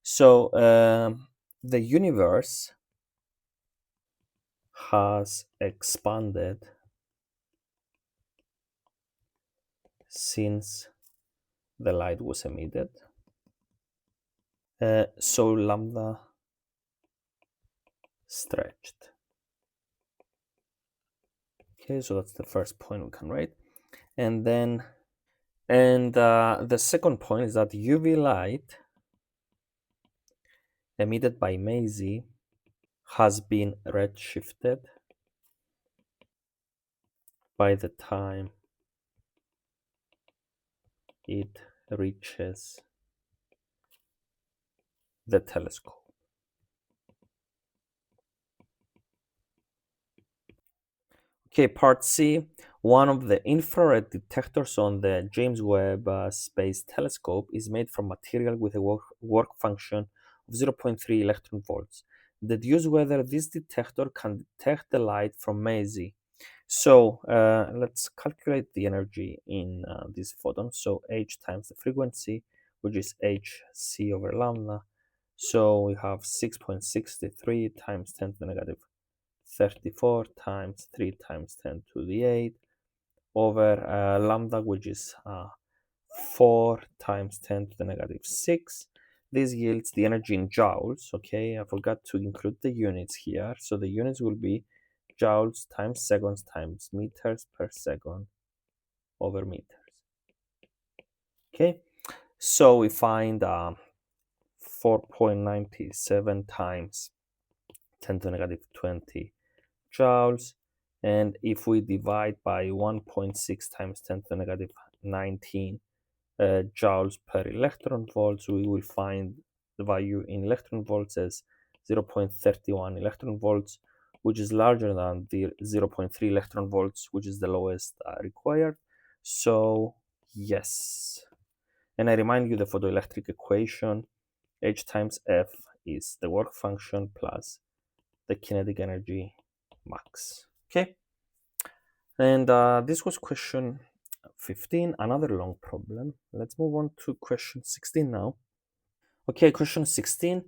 So the universe has expanded since the light was emitted. So lambda stretched. Okay, so that's the first point we can write. And then, the second point is that UV light emitted by Mazy has been redshifted by the time it reaches the telescope. Okay, part C. One of the infrared detectors on the James Webb Space Telescope is made from material with a work function of 0.3 electron volts. Deduce whether this detector can detect the light from Mazy. So let's calculate the energy in these photons. So H times the frequency, which is Hc over lambda. So we have 6.63 times 10 to the negative 34 times 3 times 10 to the 8 over lambda, which is 4 times 10 to the negative 6. This yields the energy in joules. Okay, I forgot to include the units here. So the units will be joules times seconds times meters per second over meters. Okay, so we find 4.97 times 10 to the negative 20 joules, and if we divide by 1.6 times 10 to the negative 19 joules per electron volts, we will find the value in electron volts as 0.31 electron volts, which is larger than the 0.3 electron volts, which is the lowest required. So yes, and I remind you the photoelectric equation, H times F is the work function plus the kinetic energy max. Okay, and this was question 15, another long problem. Let's move on to question 16 now. Okay, question 16.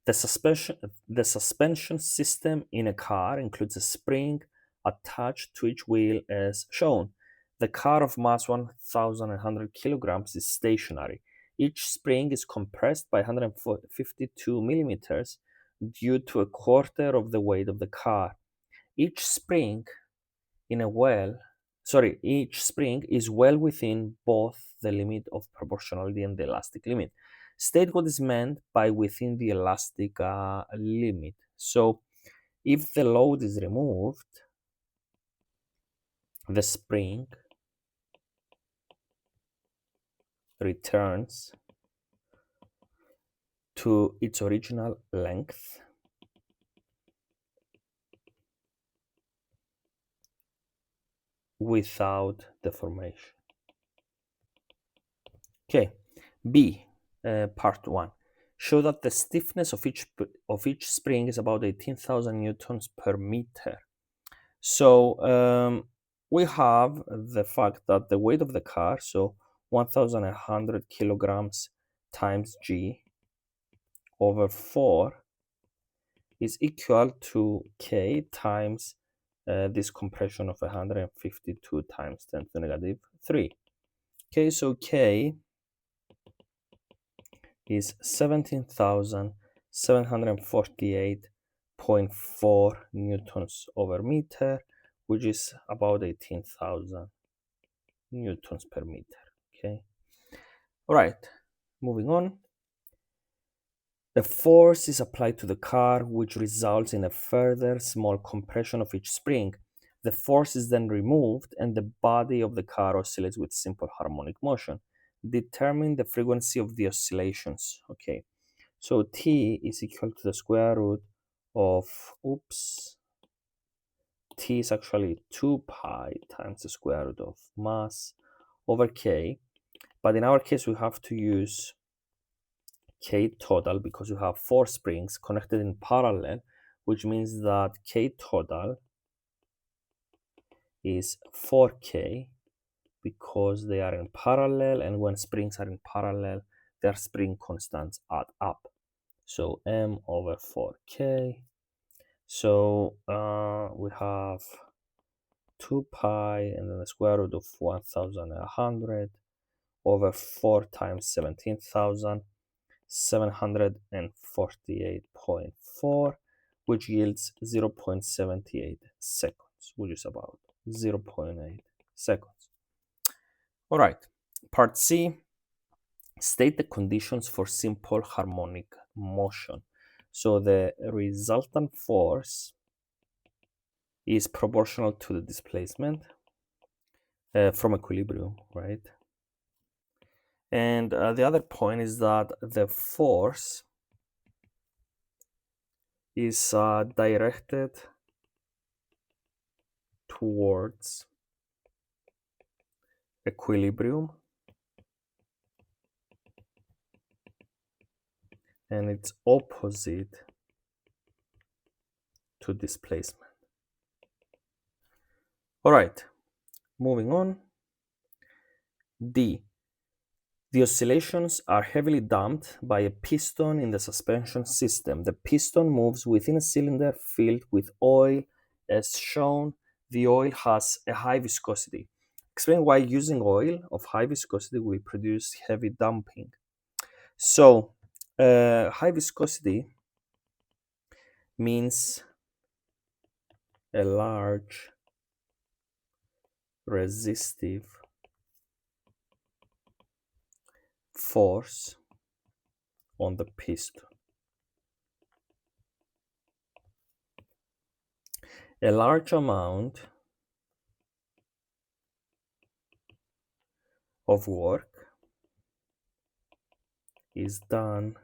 The suspension system in a car includes a spring attached to each wheel as shown. The car of mass 1,100 kilograms is stationary. Each spring is compressed by 152 millimeters due to a quarter of the weight of the car. Each spring each spring is well within both the limit of proportionality and the elastic limit. State what is meant by within the elastic limit. So if the load is removed, the spring returns to its original length without deformation. Okay, B, part 1. Show that the stiffness of each spring is about 18,000 newtons per meter. So we have the fact that the weight of the car, so 1,100 kilograms times G over 4 is equal to K times this compression of 152 times 10 to the negative 3. Okay, so K is 17,748.4 newtons over meter, which is about 18,000 newtons per meter. Okay. All right. Moving on. The force is applied to the car, which results in a further small compression of each spring. The force is then removed, and the body of the car oscillates with simple harmonic motion. Determine the frequency of the oscillations. Okay. So T is equal to the square root of, T is actually 2 pi times the square root of mass over K. But in our case, we have to use K total because you have 4 springs connected in parallel, which means that K total is 4K because they are in parallel, and when springs are in parallel, their spring constants add up. So M over 4K. So we have 2 pi and then the square root of 1,100 over 4 times 17,000. 748.4, which yields 0.78 seconds, which is about 0.8 seconds. All right, part C, state the conditions for simple harmonic motion. So the resultant force is proportional to the displacement from equilibrium, right? And the other point is that the force is directed towards equilibrium, and it's opposite to displacement. All right, moving on. D. The oscillations are heavily damped by a piston in the suspension system. The piston moves within a cylinder filled with oil as shown. The oil has a high viscosity. Explain why using oil of high viscosity will produce heavy damping. So, high viscosity means a large resistive force on the piston. A large amount of work is done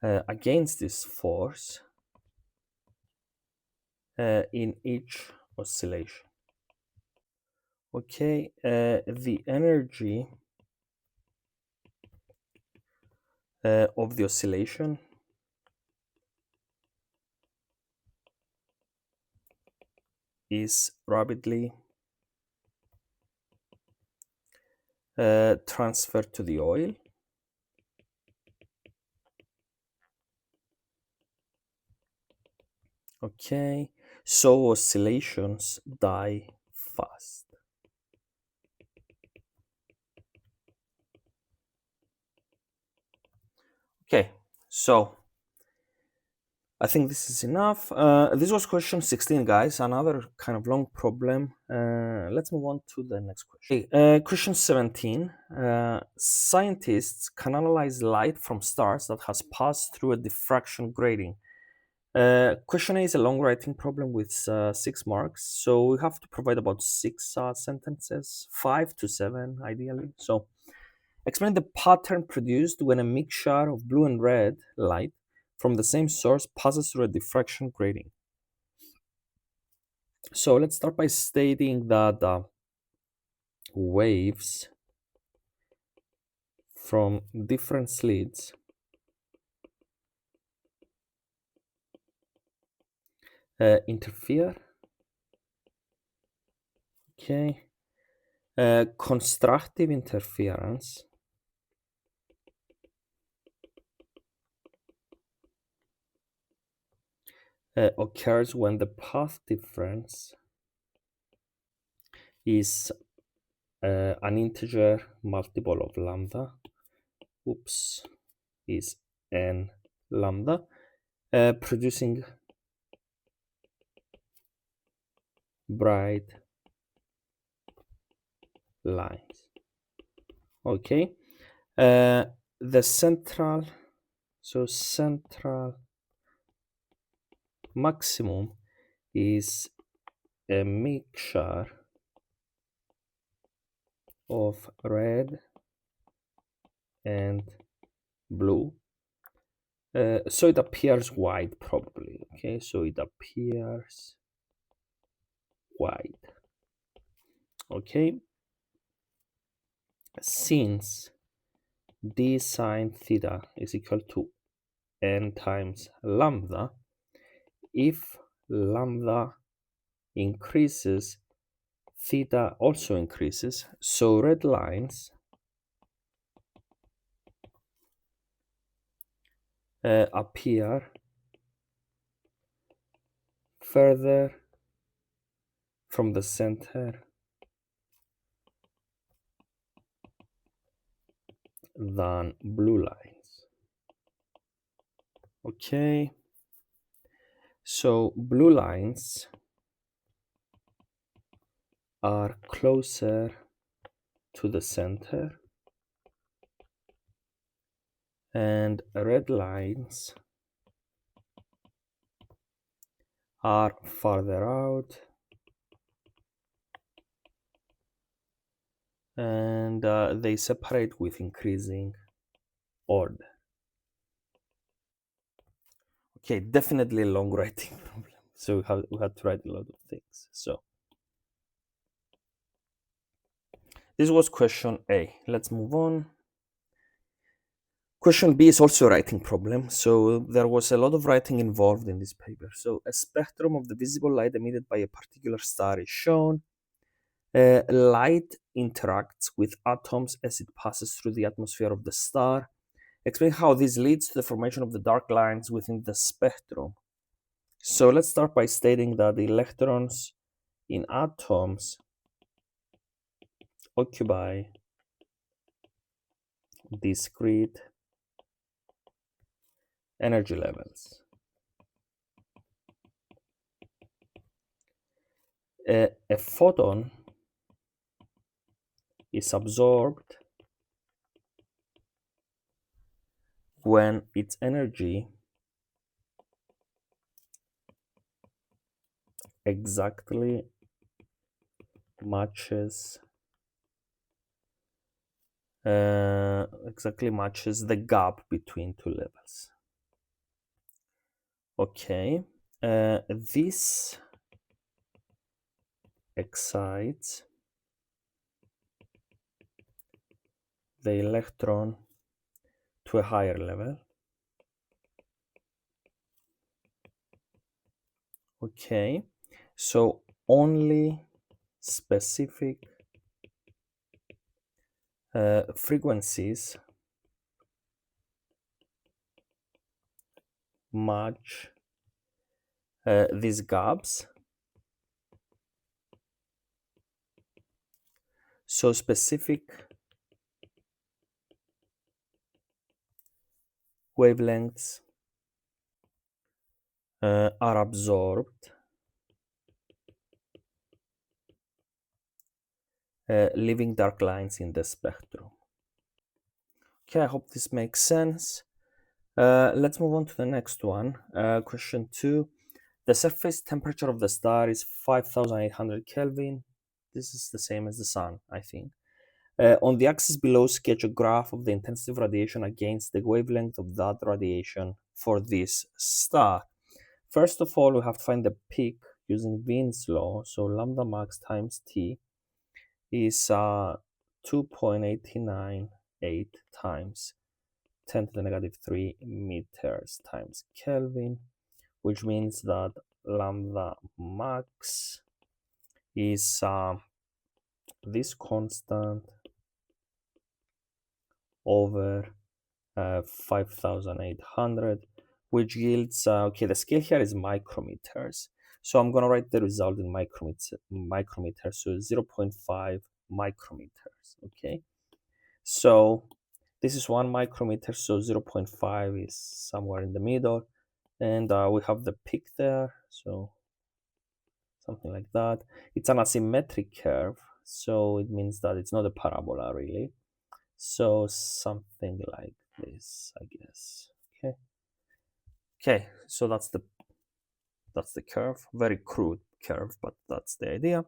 against this force in each oscillation. Okay, the energy of the oscillation is rapidly transferred to the oil. Okay, so oscillations die fast. Okay, so I think this is enough. This was question 16, guys. Another kind of long problem. Let's move on to the next question. Okay, question 17. Scientists can analyze light from stars that has passed through a diffraction grating. Question A is a long writing problem with 6 marks. So we have to provide about 6 sentences, 5 to 7 ideally. So explain the pattern produced when a mixture of blue and red light from the same source passes through a diffraction grating. So let's start by stating that waves from different slits interfere. Okay. Constructive interference occurs when the path difference is an integer multiple of lambda. Oops, is n lambda, producing bright lines. Okay, the central maximum is a mixture of red and blue. So it appears white probably. Okay, so it appears white. Okay, since d sine theta is equal to n times lambda, if lambda increases, theta also increases. So red lines appear further from the center than blue lines. Okay, so blue lines are closer to the center and red lines are farther out, and they separate with increasing order. Okay, definitely a long writing problem. So we had to write a lot of things. So this was question A. Let's move on. Question B is also a writing problem. So there was a lot of writing involved in this paper. So a spectrum of the visible light emitted by a particular star is shown. Light interacts with atoms as it passes through the atmosphere of the star. Explain how this leads to the formation of the dark lines within the spectrum. So let's start by stating that the electrons in atoms occupy discrete energy levels. A photon is absorbed when its energy exactly matches the gap between two levels. Okay, this excites the electron to a higher level. Okay, so only specific frequencies match these gaps. So specific wavelengths are absorbed, leaving dark lines in the spectrum. Okay, I hope this makes sense. Let's move on to the next one. Question 2. The surface temperature of the star is 5800 Kelvin. This is the same as the sun, I think. On the axis below, sketch a graph of the intensity of radiation against the wavelength of that radiation for this star. First of all, we have to find the peak using Wien's law. So lambda max times T is 2.898 times 10 to the negative 3 meters times Kelvin, which means that lambda max is this constant over 5800, which yields, okay, the scale here is micrometers. So I'm going to write the result in micrometers, so 0.5 micrometers, okay? So this is 1 micrometer, so 0.5 is somewhere in the middle. And we have the peak there, so something like that. It's an asymmetric curve, so it means that it's not a parabola, really. So something like this, I guess. Okay, so that's the curve. Very crude curve, but that's the idea.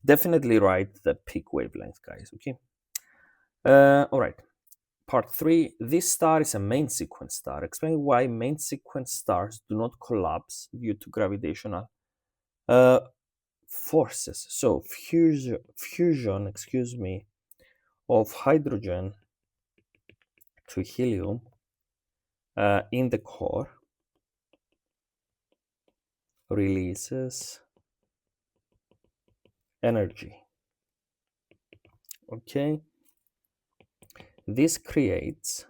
Definitely write the peak wavelength, guys. Okay. All right. Part 3. This star is a main sequence star. Explain why main sequence stars do not collapse due to gravitational forces. So fusion, of hydrogen to helium in the core releases energy. Okay, this creates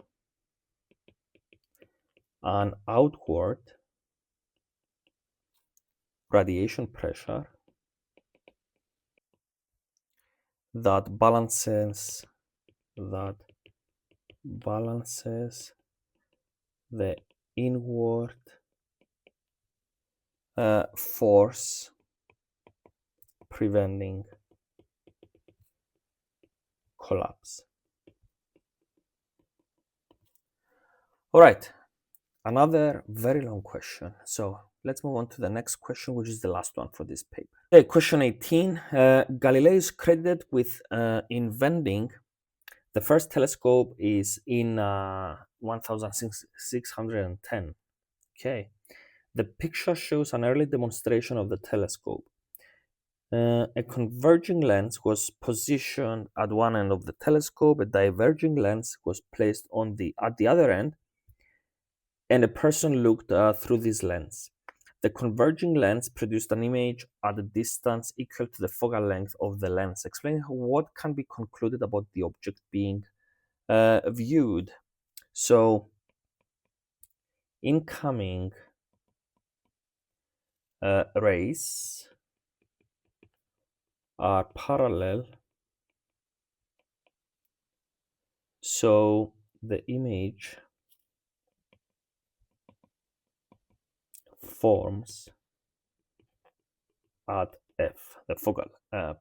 an outward radiation pressure that balances the inward force preventing collapse. All right, another very long question. So let's move on to the next question, which is the last one for this paper. Okay, question 18. Galileo is credited with inventing the first telescope is in 1610. Okay, the picture shows an early demonstration of the telescope. A converging lens was positioned at one end of the telescope, a diverging lens was placed at the other end, and a person looked through this lens. The converging lens produced an image at a distance equal to the focal length of the lens. Explain what can be concluded about the object being viewed. So, incoming rays are parallel, so the image forms at F, the focal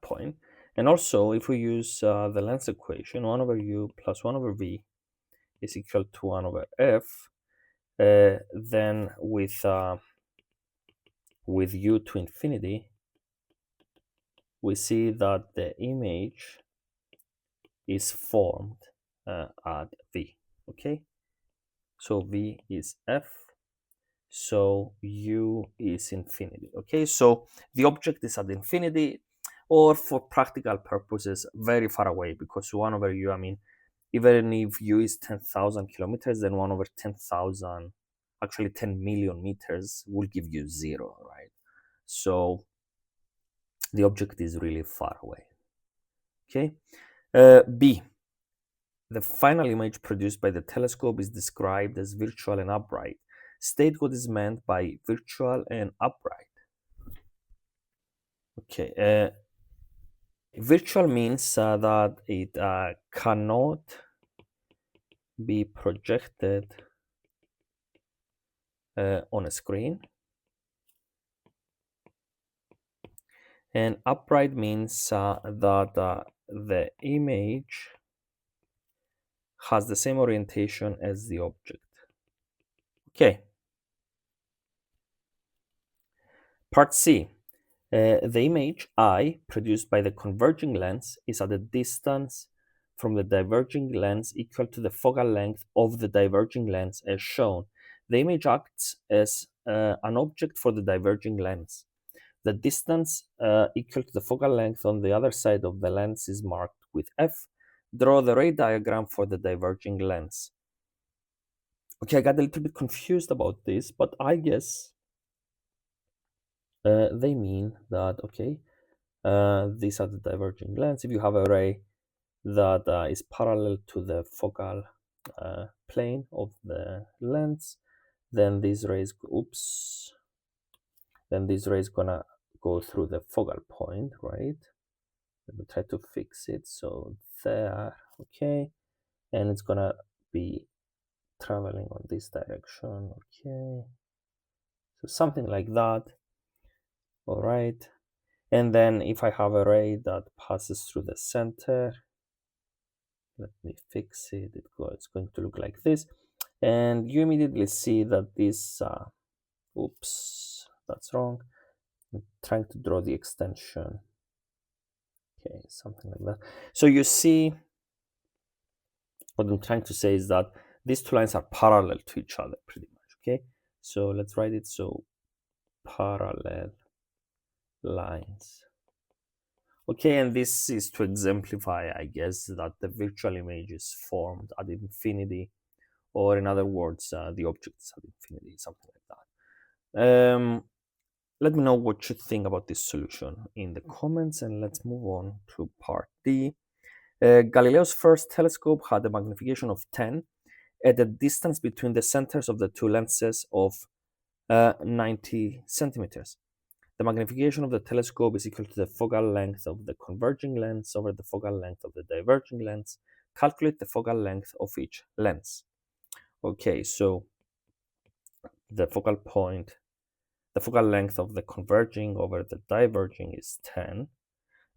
point. And also, if we use the lens equation, 1 over u plus 1 over v is equal to 1 over f, then with u to infinity, we see that the image is formed at v, okay? So v is f, so u is infinity, okay? So the object is at infinity, or for practical purposes, very far away, because 1 over u, I mean, even if u is 10,000 kilometers, then 1 over 10,000, actually 10 million meters will give you 0, right? So the object is really far away, okay? B, the final image produced by the telescope is described as virtual and upright. State what is meant by virtual and upright. Okay, virtual means that it cannot be projected on a screen. And upright means that the image has the same orientation as the object. Okay. Part C. The image I produced by the converging lens is at a distance from the diverging lens equal to the focal length of the diverging lens as shown. The image acts as an object for the diverging lens. The distance equal to the focal length on the other side of the lens is marked with F. Draw the ray diagram for the diverging lens. Okay, I got a little bit confused about this, but I guess they mean that, okay, these are the diverging lens. If you have a ray that is parallel to the focal plane of the lens, then these rays, then these rays gonna go through the focal point, right? Let me try to fix it. So there, okay, and it's gonna be traveling on this direction, okay. So something like that, all right. And then if I have a ray that passes through the center, let me fix it. It's going to look like this. And you immediately see that this, that's wrong. I'm trying to draw the extension. Okay, something like that. So you see, what I'm trying to say is that these two lines are parallel to each other pretty much, okay? So let's write it, so parallel lines. Okay, and this is to exemplify, I guess, that the virtual image is formed at infinity, or in other words, the object is at infinity, something like that. Let me know what you think about this solution in the comments, and let's move on to part D. Galileo's first telescope had a magnification of 10 at a distance between the centers of the two lenses of 90 centimeters. The magnification of the telescope is equal to the focal length of the converging lens over the focal length of the diverging lens. Calculate the focal length of each lens. Okay, so the focal point, the focal length of the converging over the diverging is 10.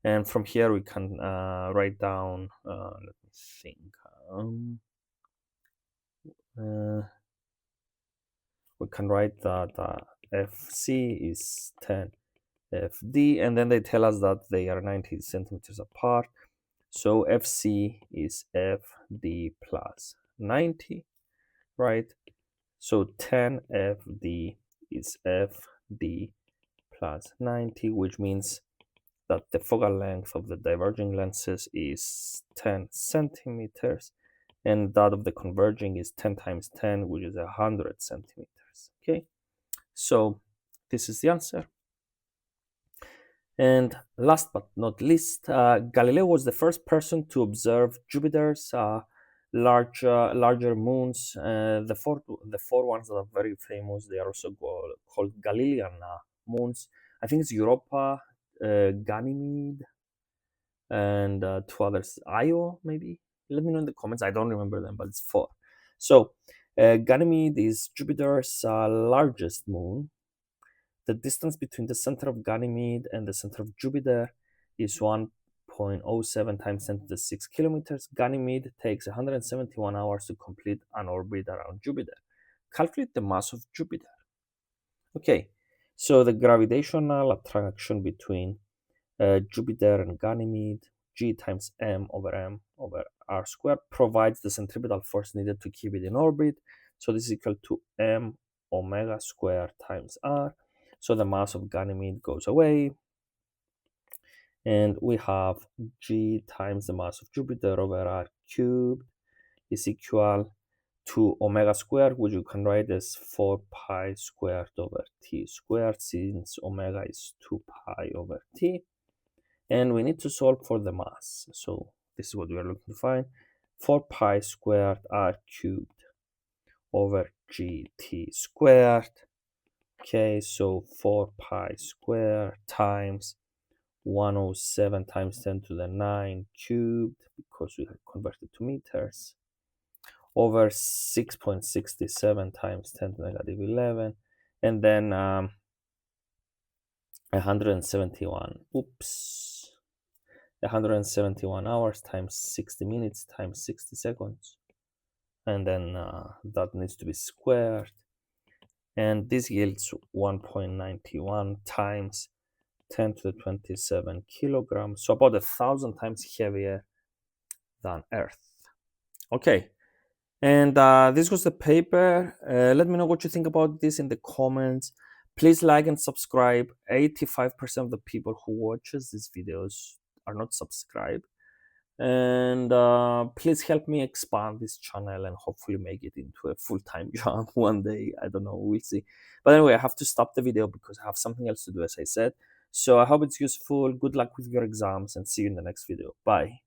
And from here we can write down, let me think. We can write that FC is 10 FD, and then they tell us that they are 90 centimeters apart. So FC is FD plus 90, right? So 10 FD is FD plus 90, which means that the focal length of the diverging lenses is 10 centimeters, and that of the converging is 10 times 10, which is 100 centimeters, okay? So this is the answer. And last but not least, Galileo was the first person to observe Jupiter's larger moons. The four ones that are very famous, they are also called Galilean moons. I think it's Europa, Ganymede, and two others, Io maybe. Let me know in the comments. I don't remember them, but it's four. So Ganymede is Jupiter's largest moon. The distance between the center of Ganymede and the center of Jupiter is 1.07 times 10 to the 6 kilometers. Ganymede takes 171 hours to complete an orbit around Jupiter. Calculate the mass of Jupiter. Okay, so the gravitational attraction between Jupiter and Ganymede, G times m over r squared, provides the centripetal force needed to keep it in orbit. So this is equal to m omega squared times r. So the mass of Ganymede goes away, and we have G times the mass of Jupiter over r cubed is equal to omega squared, which you can write as 4 pi squared over t squared, since omega is 2 pi over t. And we need to solve for the mass. So this is what we are looking to find. 4 pi squared r cubed over gt squared. Okay, so 4 pi squared times 107 times 10 to the 9 cubed, because we have converted to meters, over 6.67 times 10 to the negative 11. And then 171. Oops. 171 hours times 60 minutes times 60 seconds. And then that needs to be squared. And this yields 1.91 times 10 to the 27 kilograms. So about 1,000 times heavier than Earth. Okay. And this was the paper. Let me know what you think about this in the comments. Please like and subscribe. 85% of the people who watches these videos are not subscribed. And please help me expand this channel and hopefully make it into a full-time job one day. I don't know, we'll see. But anyway, I have to stop the video because I have something else to do, as I said. So I hope it's useful. Good luck with your exams and see you in the next video. Bye.